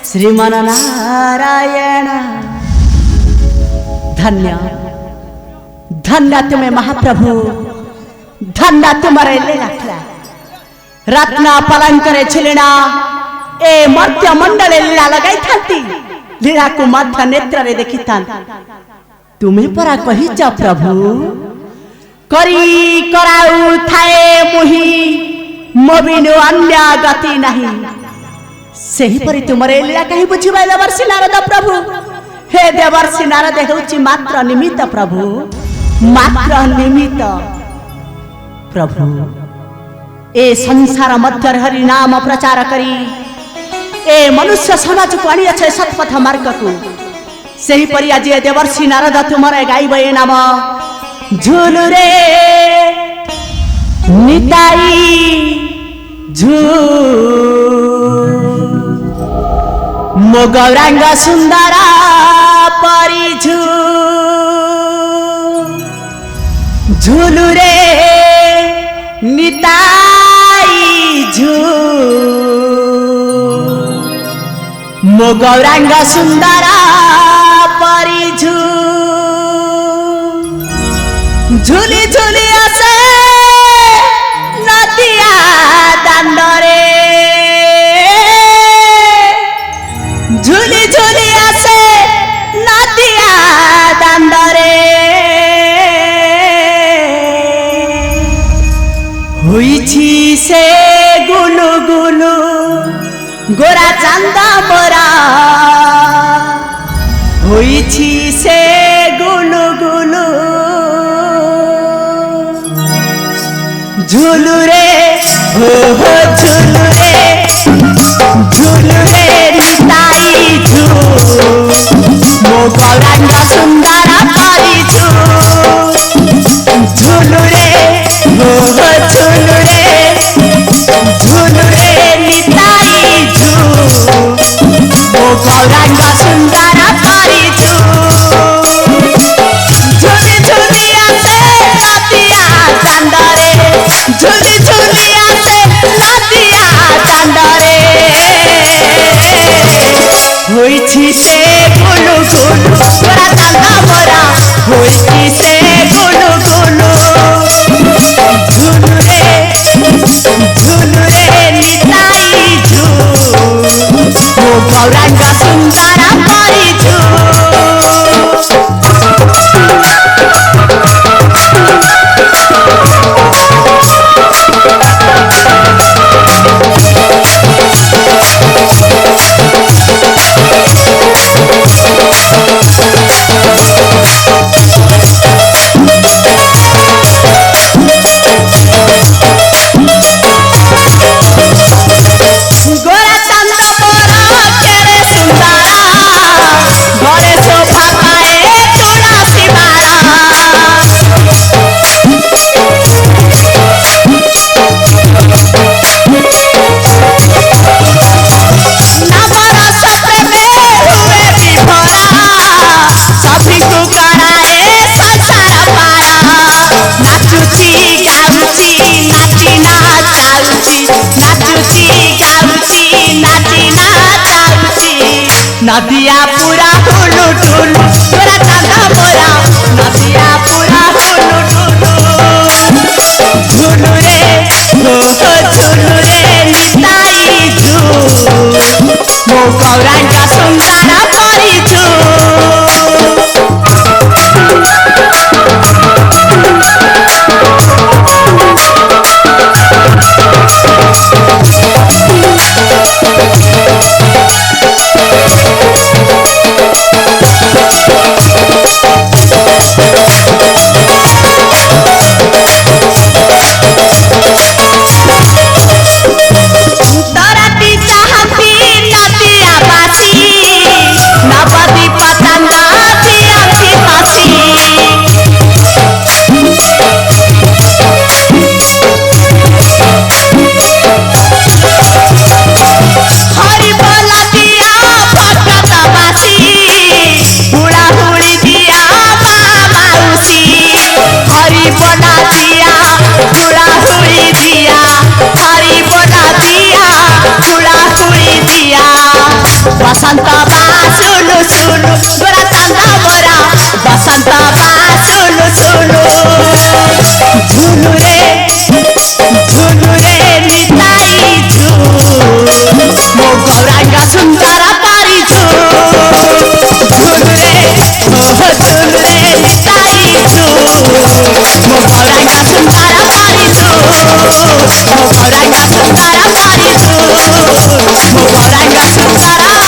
श्रीमान नारायण। धन्य धन्य तुम्हें महाप्रभु, धन्य तुम्हारे लीला रत्न पलंकरे छिलिना ए मध्य मंडल लीला लगाई थांती लीला को मध्य नेत्र रे देखी था। तुम्हें परा कही जा प्रभु करी कराऊ थाए मुही मोबिनु अन्य गति नहीं। सही परी तुमरे लीला कहीं बुझिबा देवर्षि नारद प्रभु। हे देवर्षि नारद हेउची मात्र निमित्त प्रभु, मात्र निमित्त प्रभु। ए संसार मध्य हरि नाम प्रचार करी ए मनुष्य समाज को आनी अच्छे सतपथ मार्ग को। सही परी आज देवर्षि नारद तुमरे गाइब ए नाम झूलु रे निताई मो गौरांग सुंदर परिझू झूलु रे निताई झू मो गौरांग सुंदर परिझू झूली झूली आसे नदिया दांडरे झूली झूली आसे नदिया दांडरे हुईछि से गुलु गुलु गोरा चांदा मोरा हुईछि से गुलु गुलु झूलु रे हो झूलु रे निताई झू मो गौरांग सुंदर परिझू झूलु रे हो झूलु रे निताई झू मो गौरांग सुंदर परिझू झूली झूली आसे नदिया दांडरे झूली झूली आसे नदिया दांडरे होईछि से गुलु गुलु गोरा चांदा मोरा होईछि से गुलु गुलु झूलु रे निताई झू मो गौरांग सुंदर परिझू नदिया पूरा हुलु टुलु गोरा चांदा मोरा नदिया पूरा हुलु टुलु झूलु रे हो झूलु रे निताई झू मो गौरांग सुंदर परिझू तोराती चाहती नदिया गौरांग सुंदर मारिदु गौरांग सुंदर मारिदु गौरांग सुंदर